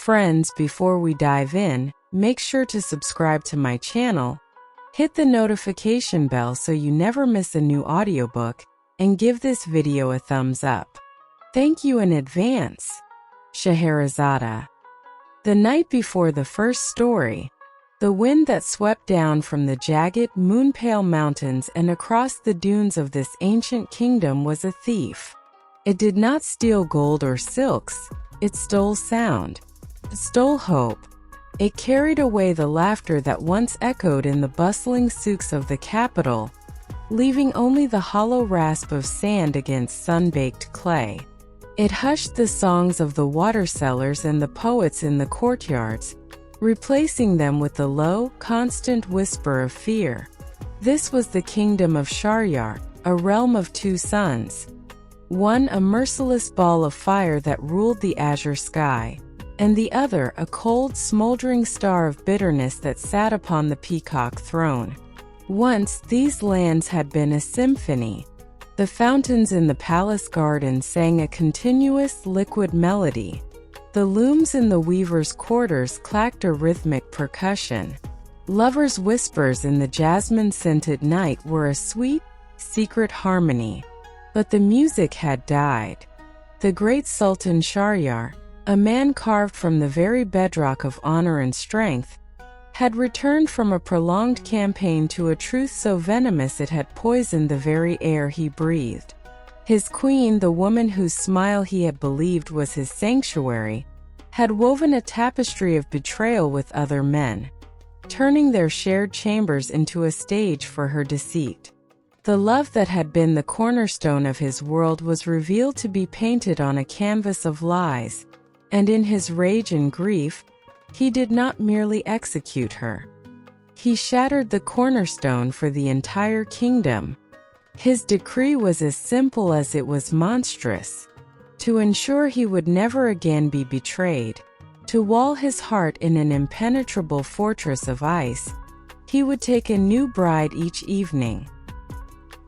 Friends, before we dive in, make sure to subscribe to my channel, hit the notification bell so you never miss a new audiobook, and give this video a thumbs up. Thank you in advance. Scheherazade. The night before the first story, the wind that swept down from the jagged, moon-pale mountains and across the dunes of this ancient kingdom was a thief. It did not steal gold or silks, it stole sound. It stole hope. It carried away the laughter that once echoed in the bustling souks of the capital, leaving only the hollow rasp of sand against sun-baked clay. It hushed the songs of the water sellers and the poets in the courtyards, replacing them with the low, constant whisper of fear. This was the kingdom of Shahryar, a realm of two suns. One a merciless ball of fire that ruled the azure sky, and the other a cold, smoldering star of bitterness that sat upon the peacock throne. Once these lands had been a symphony. The fountains in the palace garden sang a continuous, liquid melody. The looms in the weavers' quarters clacked a rhythmic percussion. Lovers' whispers in the jasmine-scented night were a sweet, secret harmony. But the music had died. The great Sultan Shahryar, a man carved from the very bedrock of honor and strength, had returned from a prolonged campaign to a truth so venomous it had poisoned the very air he breathed. His queen, the woman whose smile he had believed was his sanctuary, had woven a tapestry of betrayal with other men, turning their shared chambers into a stage for her deceit. The love that had been the cornerstone of his world was revealed to be painted on a canvas of lies, and in his rage and grief, he did not merely execute her. He shattered the cornerstone for the entire kingdom. His decree was as simple as it was monstrous. To ensure he would never again be betrayed, to wall his heart in an impenetrable fortress of ice, he would take a new bride each evening.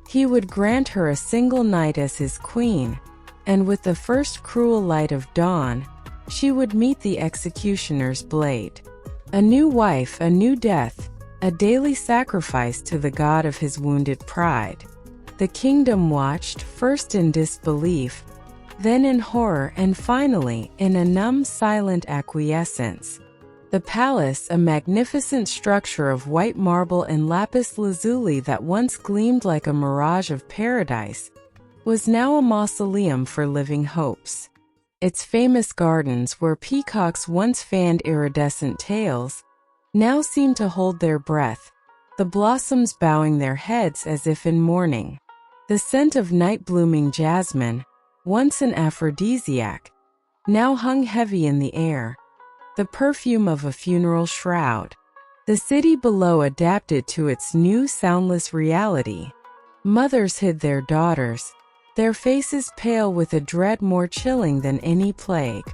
He would grant her a single night as his queen, and with the first cruel light of dawn, she would meet the executioner's blade. A new wife, a new death, a daily sacrifice to the god of his wounded pride. The kingdom watched, first in disbelief, then in horror, and finally in a numb, silent acquiescence. The palace, a magnificent structure of white marble and lapis lazuli that once gleamed like a mirage of paradise, was now a mausoleum for living hopes. Its famous gardens, where peacocks once fanned iridescent tails, now seemed to hold their breath, the blossoms bowing their heads as if in mourning. The scent of night-blooming jasmine, once an aphrodisiac, now hung heavy in the air, the perfume of a funeral shroud. The city below adapted to its new soundless reality. Mothers hid their daughters, their faces pale with a dread more chilling than any plague.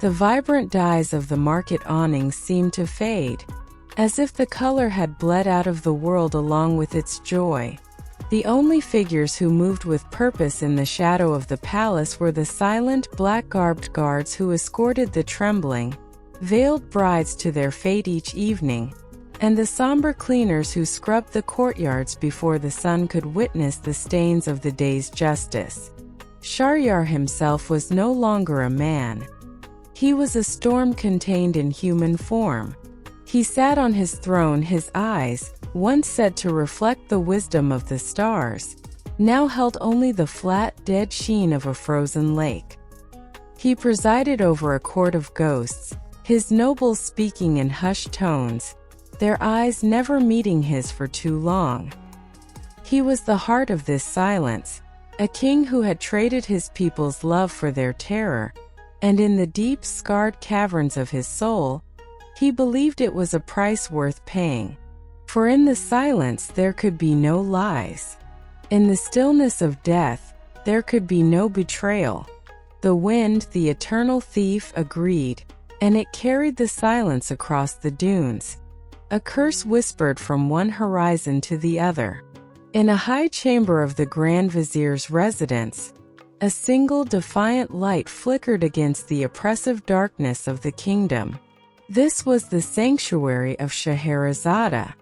The vibrant dyes of the market awnings seemed to fade, as if the color had bled out of the world along with its joy. The only figures who moved with purpose in the shadow of the palace were the silent, black-garbed guards who escorted the trembling, veiled brides to their fate each evening, and the somber cleaners who scrubbed the courtyards before the sun could witness the stains of the day's justice. Shahryar himself was no longer a man. He was a storm contained in human form. He sat on his throne, his eyes, once said to reflect the wisdom of the stars, now held only the flat, dead sheen of a frozen lake. He presided over a court of ghosts, his nobles speaking in hushed tones, their eyes never meeting his for too long. He was the heart of this silence, a king who had traded his people's love for their terror, and in the deep, scarred caverns of his soul, he believed it was a price worth paying. For in the silence there could be no lies. In the stillness of death, there could be no betrayal. The wind, the eternal thief, agreed, and it carried the silence across the dunes. A curse whispered from one horizon to the other. In a high chamber of the Grand Vizier's residence, A single defiant light flickered against the oppressive darkness of the kingdom. This was the sanctuary of Scheherazade.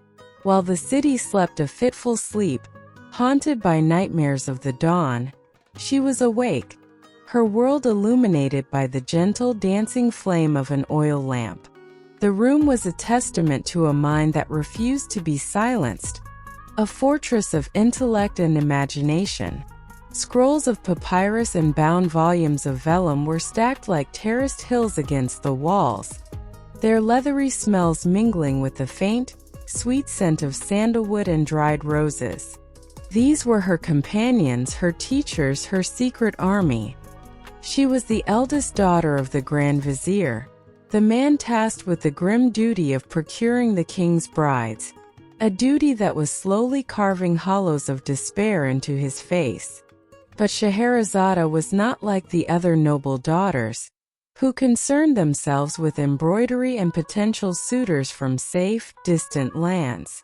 While the city slept a fitful sleep, haunted by nightmares of the dawn, she was awake, her world illuminated by the gentle dancing flame of an oil lamp. The room was a testament to a mind that refused to be silenced, a fortress of intellect and imagination. Scrolls of papyrus and bound volumes of vellum were stacked like terraced hills against the walls, their leathery smells mingling with the faint, sweet scent of sandalwood and dried roses. These were her companions, her teachers, her secret army. She was the eldest daughter of the Grand Vizier, the man tasked with the grim duty of procuring the king's brides, a duty that was slowly carving hollows of despair into his face. But Scheherazade was not like the other noble daughters, who concerned themselves with embroidery and potential suitors from safe, distant lands.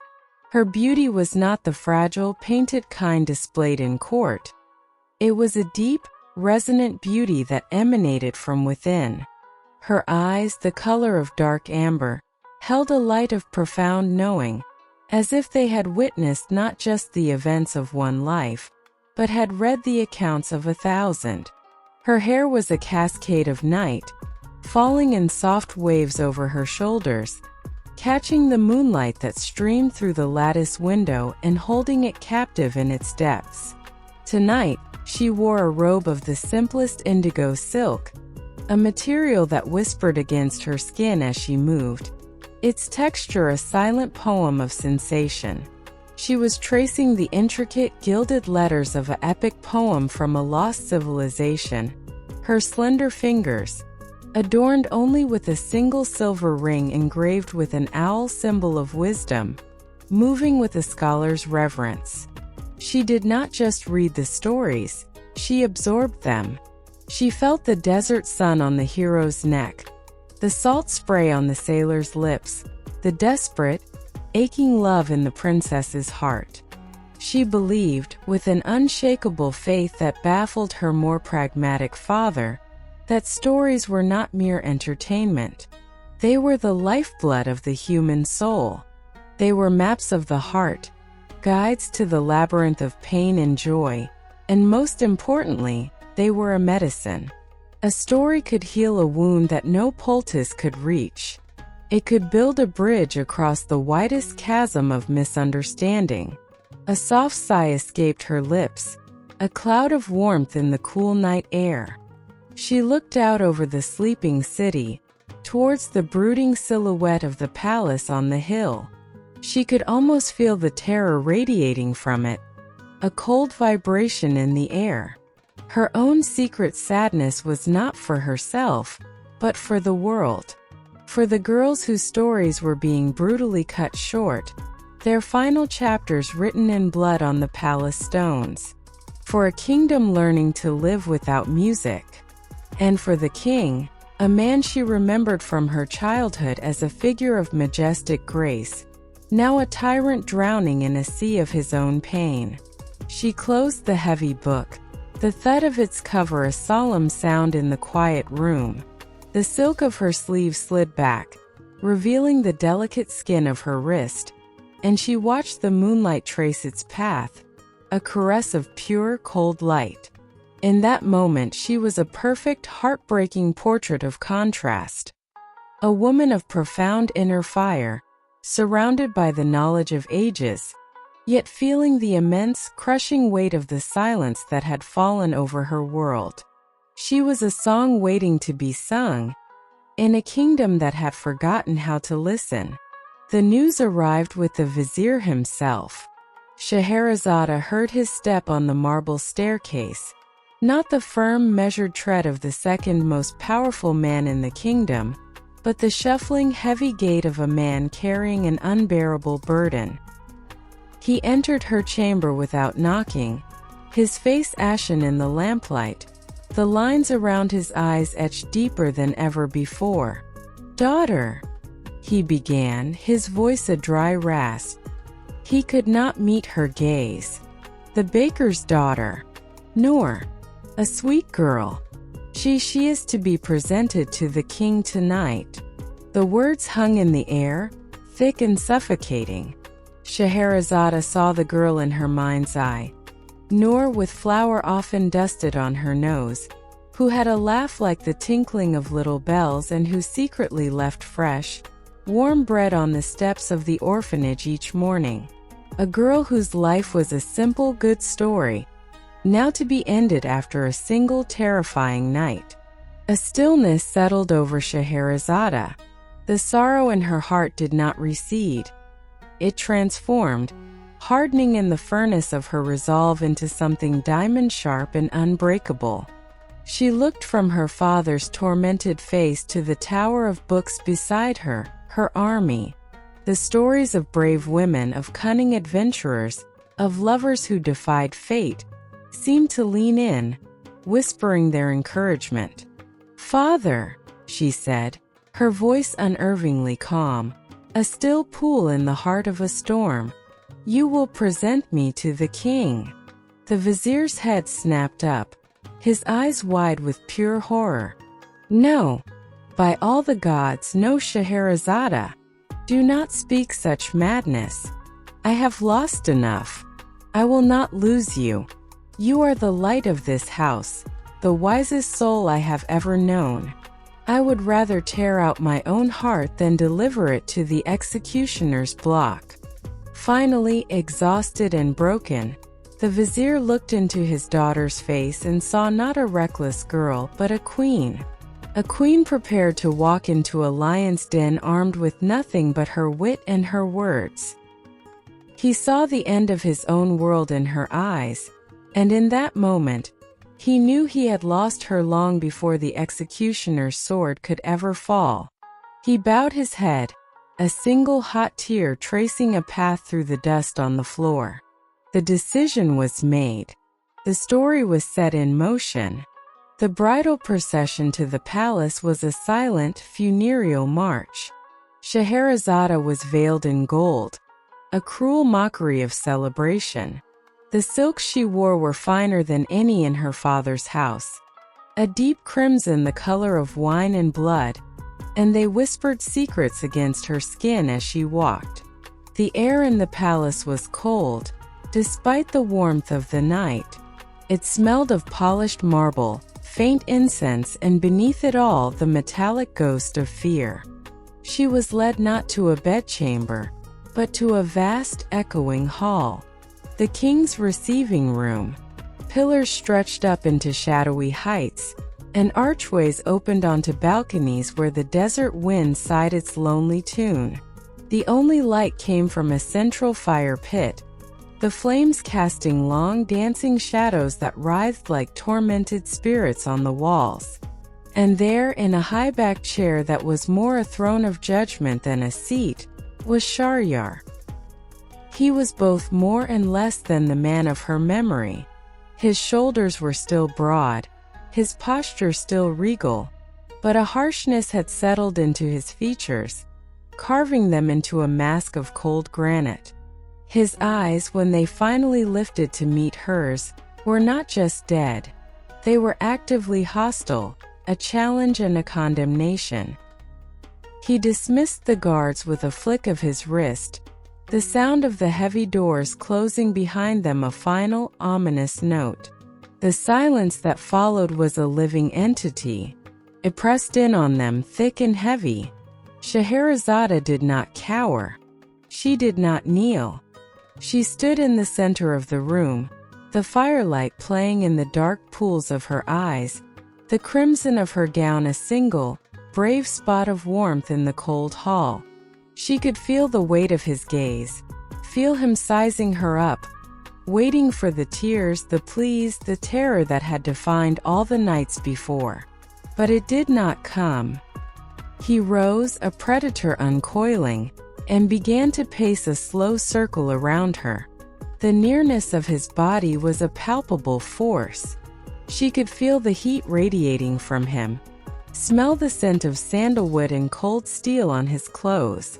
Her beauty was not the fragile, painted kind displayed in court. It was a deep, resonant beauty that emanated from within. Her eyes, the color of dark amber, held a light of profound knowing, as if they had witnessed not just the events of one life, but had read the accounts of 1,000. Her hair was a cascade of night, falling in soft waves over her shoulders, catching the moonlight that streamed through the lattice window and holding it captive in its depths. Tonight, she wore a robe of the simplest indigo silk, a material that whispered against her skin as she moved, its texture a silent poem of sensation. She was tracing the intricate, gilded letters of an epic poem from a lost civilization, her slender fingers, adorned only with a single silver ring engraved with an owl symbol of wisdom, moving with a scholar's reverence. She did not just read the stories, she absorbed them. She felt the desert sun on the hero's neck, the salt spray on the sailor's lips, the desperate, aching love in the princess's heart. She believed, with an unshakable faith that baffled her more pragmatic father, that stories were not mere entertainment. They were the lifeblood of the human soul. They were maps of the heart, guides to the labyrinth of pain and joy, and most importantly, they were a medicine. A story could heal a wound that no poultice could reach. It could build a bridge across the widest chasm of misunderstanding. A soft sigh escaped her lips, a cloud of warmth in the cool night air. She looked out over the sleeping city, towards the brooding silhouette of the palace on the hill. She could almost feel the terror radiating from it, a cold vibration in the air. Her own secret sadness was not for herself, but for the world. For the girls whose stories were being brutally cut short, their final chapters written in blood on the palace stones. For a kingdom learning to live without music. And for the king, a man she remembered from her childhood as a figure of majestic grace, now a tyrant drowning in a sea of his own pain. She closed the heavy book, the thud of its cover a solemn sound in the quiet room. The silk of her sleeve slid back, revealing the delicate skin of her wrist, and she watched the moonlight trace its path, a caress of pure, cold light. In that moment she was a perfect, heartbreaking portrait of contrast. A woman of profound inner fire, surrounded by the knowledge of ages, yet feeling the immense, crushing weight of the silence that had fallen over her world. She was a song waiting to be sung, in a kingdom that had forgotten how to listen. The news arrived with the Vizier himself. Scheherazade heard his step on the marble staircase, not the firm, measured tread of the second most powerful man in the kingdom, but the shuffling, heavy gait of a man carrying an unbearable burden. He entered her chamber without knocking, his face ashen in the lamplight, the lines around his eyes etched deeper than ever before. "Daughter," he began, his voice a dry rasp. He could not meet her gaze. "The baker's daughter." "Nor," A sweet girl. She is to be presented to the king tonight. The words hung in the air, thick and suffocating. Scheherazade saw the girl in her mind's eye, Noor with flour often dusted on her nose, who had a laugh like the tinkling of little bells and who secretly left fresh, warm bread on the steps of the orphanage each morning. A girl whose life was a simple good story, now to be ended after a single terrifying night. A stillness settled over Scheherazade. The sorrow in her heart did not recede. It transformed, hardening in the furnace of her resolve into something diamond-sharp and unbreakable. She looked from her father's tormented face to the tower of books beside her, her army. The stories of brave women, of cunning adventurers, of lovers who defied fate, seemed to lean in, whispering their encouragement. "Father," she said, her voice unervingly calm, a still pool in the heart of a storm, "you will present me to the king." The vizier's head snapped up, his eyes wide with pure horror. "No, by all the gods, no, Scheherazade. Do not speak such madness. I have lost enough. I will not lose you. You are the light of this house, the wisest soul I have ever known. I would rather tear out my own heart than deliver it to the executioner's block." Finally, exhausted and broken, the vizier looked into his daughter's face and saw not a reckless girl but a queen prepared to walk into a lion's den armed with nothing but her wit and her words. He saw the end of his own world in her eyes, and in that moment, he knew he had lost her long before the executioner's sword could ever fall. He bowed his head, a single hot tear tracing a path through the dust on the floor. The decision was made. The story was set in motion. The bridal procession to the palace was a silent, funereal march. Scheherazade was veiled in gold, a cruel mockery of celebration. The silks she wore were finer than any in her father's house, a deep crimson the color of wine and blood, and they whispered secrets against her skin as she walked. The air in the palace was cold, despite the warmth of the night. It smelled of polished marble, faint incense, and beneath it all the metallic ghost of fear. She was led not to a bedchamber, but to a vast, echoing hall. The king's receiving room. Pillars stretched up into shadowy heights, and archways opened onto balconies where the desert wind sighed its lonely tune. The only light came from a central fire pit, the flames casting long dancing shadows that writhed like tormented spirits on the walls. And there, in a high-backed chair that was more a throne of judgment than a seat, was Shahryar. He was both more and less than the man of her memory. His shoulders were still broad, his posture still regal, but a harshness had settled into his features, carving them into a mask of cold granite. His eyes, when they finally lifted to meet hers, were not just dead. They were actively hostile, a challenge and a condemnation. He dismissed the guards with a flick of his wrist, the sound of the heavy doors closing behind them a final, ominous note. The silence that followed was a living entity. It pressed in on them thick and heavy. Scheherazade did not cower. She did not kneel. She stood in the center of the room, the firelight playing in the dark pools of her eyes, the crimson of her gown a single, brave spot of warmth in the cold hall. She could feel the weight of his gaze, feel him sizing her up, waiting for the tears, the pleas, the terror that had defined all the nights before. But it did not come. He rose, a predator uncoiling, and began to pace a slow circle around her. The nearness of his body was a palpable force. She could feel the heat radiating from him, smell the scent of sandalwood and cold steel on his clothes.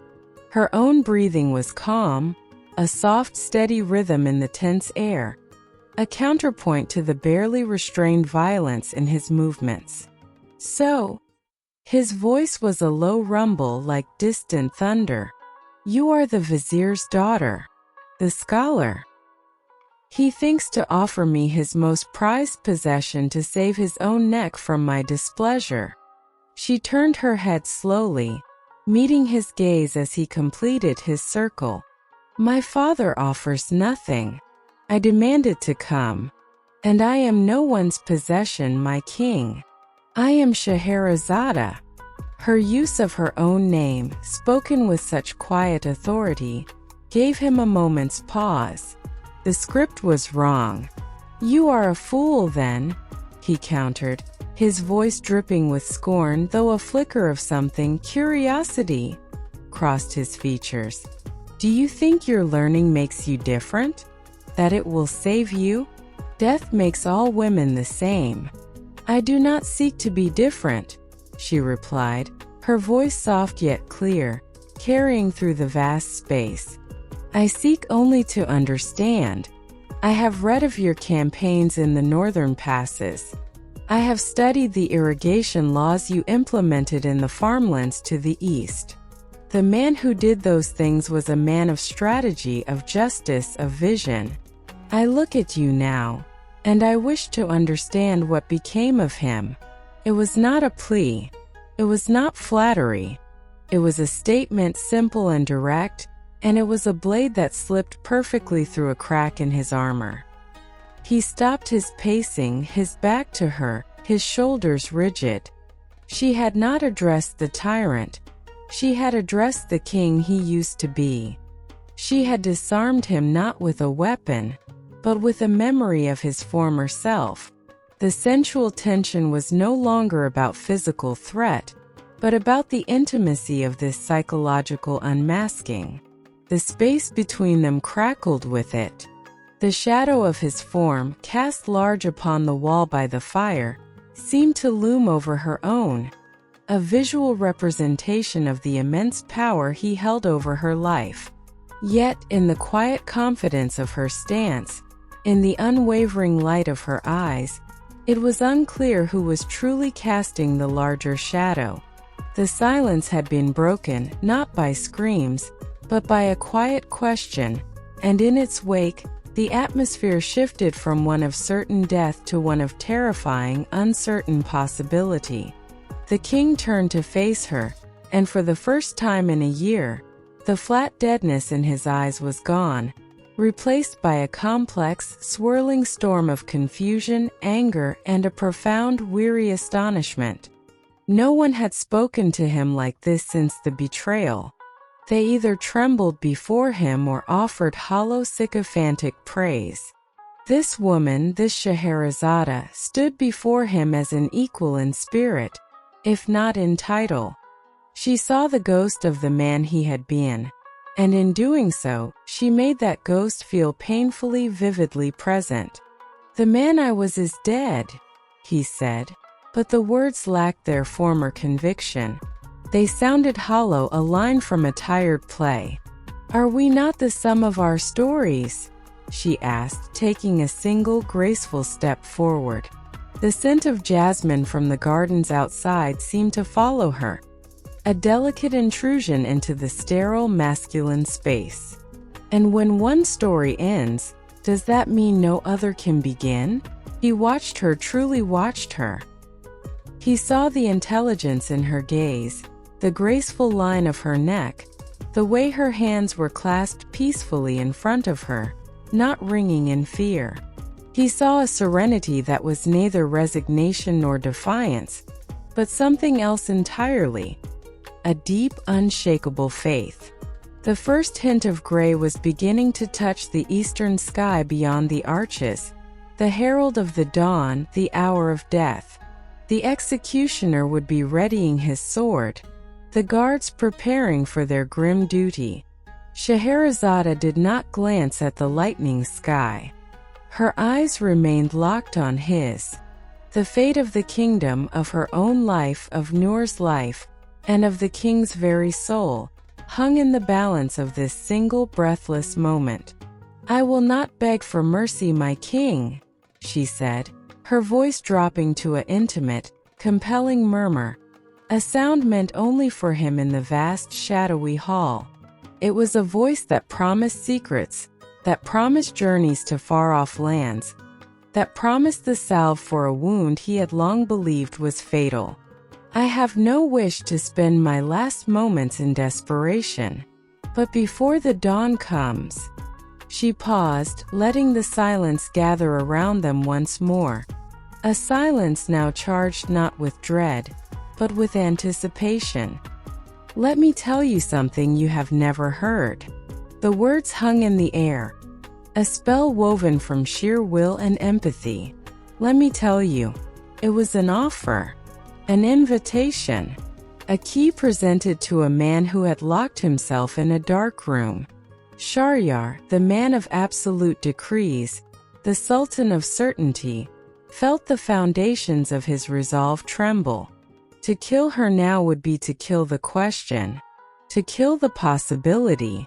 Her own breathing was calm, a soft, steady rhythm in the tense air. a counterpoint to the barely restrained violence in his movements. So, his voice was a low rumble like distant thunder. You are the Vizier's daughter, the scholar. He thinks to offer me his most prized possession to save his own neck from my displeasure. She turned her head slowly, meeting his gaze as he completed his circle. My father offers nothing. I demanded to come, and I am no one's possession, my king. I am Scheherazade. Her use of her own name, spoken with such quiet authority, gave him a moment's pause. The script was wrong. You are a fool, then, he countered, his voice dripping with scorn, though a flicker of something curiosity crossed his features. Do you think your learning makes you different? That it will save you? Death makes all women the same. I do not seek to be different, she replied, her voice soft yet clear, carrying through the vast space. I seek only to understand. I have read of your campaigns in the northern passes. I have studied the irrigation laws you implemented in the farmlands to the east. The man who did those things was a man of strategy, of justice, of vision. I look at you now, and I wish to understand what became of him. It was not a plea. It was not flattery. It was a statement simple and direct, and it was a blade that slipped perfectly through a crack in his armor. He stopped his pacing, his back to her, his shoulders rigid. She had not addressed the tyrant. She had addressed the king he used to be. She had disarmed him not with a weapon, but with a memory of his former self. The sensual tension was no longer about physical threat, but about the intimacy of this psychological unmasking. The space between them crackled with it. The shadow of his form, cast large upon the wall by the fire, seemed to loom over her own, a visual representation of the immense power he held over her life. Yet, in the quiet confidence of her stance, in the unwavering light of her eyes, it was unclear who was truly casting the larger shadow. The silence had been broken, not by screams, but by a quiet question, and in its wake, the atmosphere shifted from one of certain death to one of terrifying, uncertain possibility. The king turned to face her, and for the first time in a year, the flat deadness in his eyes was gone, replaced by a complex, swirling storm of confusion, anger, and a profound, weary astonishment. No one had spoken to him like this since the betrayal. They either trembled before him or offered hollow, sycophantic praise. This woman, this Scheherazade, stood before him as an equal in spirit, if not in title. She saw the ghost of the man he had been, and in doing so, she made that ghost feel painfully, vividly present. The man I was is dead, he said, but the words lacked their former conviction. They sounded hollow, a line from a tired play. Are we not the sum of our stories? She asked, taking a single, graceful step forward. The scent of jasmine from the gardens outside seemed to follow her, a delicate intrusion into the sterile, masculine space. And when one story ends, does that mean no other can begin? He watched her, truly watched her. He saw the intelligence in her gaze, the graceful line of her neck, the way her hands were clasped peacefully in front of her, not wringing in fear. He saw a serenity that was neither resignation nor defiance, but something else entirely, a deep, unshakable faith. The first hint of gray was beginning to touch the eastern sky beyond the arches, the herald of the dawn, the hour of death. The executioner would be readying his sword, the guards preparing for their grim duty. Scheherazade did not glance at the lightening sky. Her eyes remained locked on his. The fate of the kingdom, of her own life, of Noor's life, and of the king's very soul, hung in the balance of this single breathless moment. "I will not beg for mercy, my king," she said, her voice dropping to an intimate, compelling murmur, a sound meant only for him in the vast, shadowy hall. It was a voice that promised secrets, that promised journeys to far-off lands, that promised the salve for a wound he had long believed was fatal. "I have no wish to spend my last moments in desperation. But before the dawn comes..." She paused, letting the silence gather around them once more. A silence now charged not with dread, but with anticipation. "Let me tell you something you have never heard." The words hung in the air, a spell woven from sheer will and empathy. "Let me tell you." It was an offer, an invitation, a key presented to a man who had locked himself in a dark room. Shahryar, the man of absolute decrees, the sultan of certainty, felt the foundations of his resolve tremble. To kill her now would be to kill the question, to kill the possibility,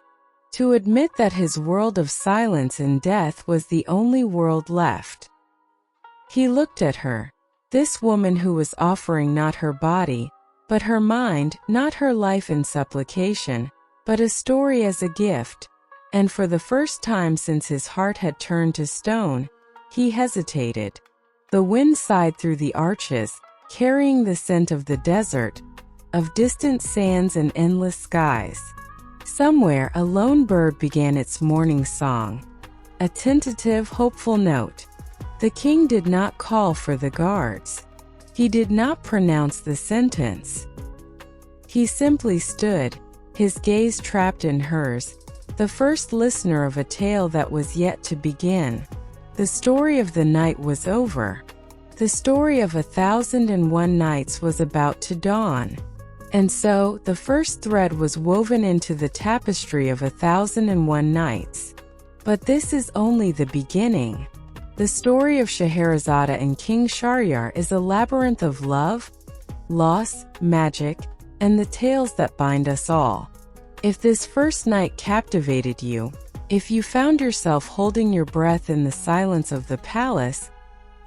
to admit that his world of silence and death was the only world left. He looked at her, this woman who was offering not her body, but her mind, not her life in supplication, but a story as a gift, and for the first time since his heart had turned to stone, he hesitated. The wind sighed through the arches, carrying the scent of the desert, of distant sands and endless skies. Somewhere a lone bird began its morning song, a tentative, hopeful note. The king did not call for the guards. He did not pronounce the sentence. He simply stood, his gaze trapped in hers, the first listener of a tale that was yet to begin. The story of the night was over. The story of 1,001 nights was about to dawn. And so, the first thread was woven into the tapestry of 1,001 nights. But this is only the beginning. The story of Scheherazade and King Shahryar is a labyrinth of love, loss, magic, and the tales that bind us all. If this first night captivated you, if you found yourself holding your breath in the silence of the palace,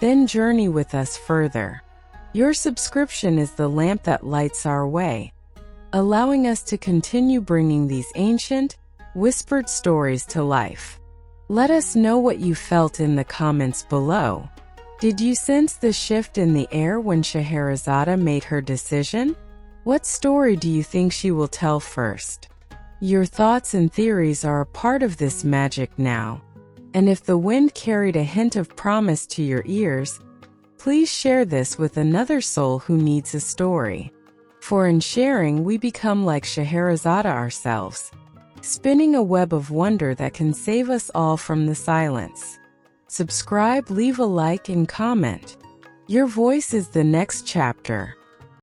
then journey with us further. Your subscription is the lamp that lights our way, allowing us to continue bringing these ancient, whispered stories to life. Let us know what you felt in the comments below. Did you sense the shift in the air when Scheherazade made her decision? What story do you think she will tell first? Your thoughts and theories are a part of this magic now. And if the wind carried a hint of promise to your ears, please share this with another soul who needs a story. For in sharing we become like Scheherazade ourselves, spinning a web of wonder that can save us all from the silence. Subscribe, leave a like, and comment. Your voice is the next chapter.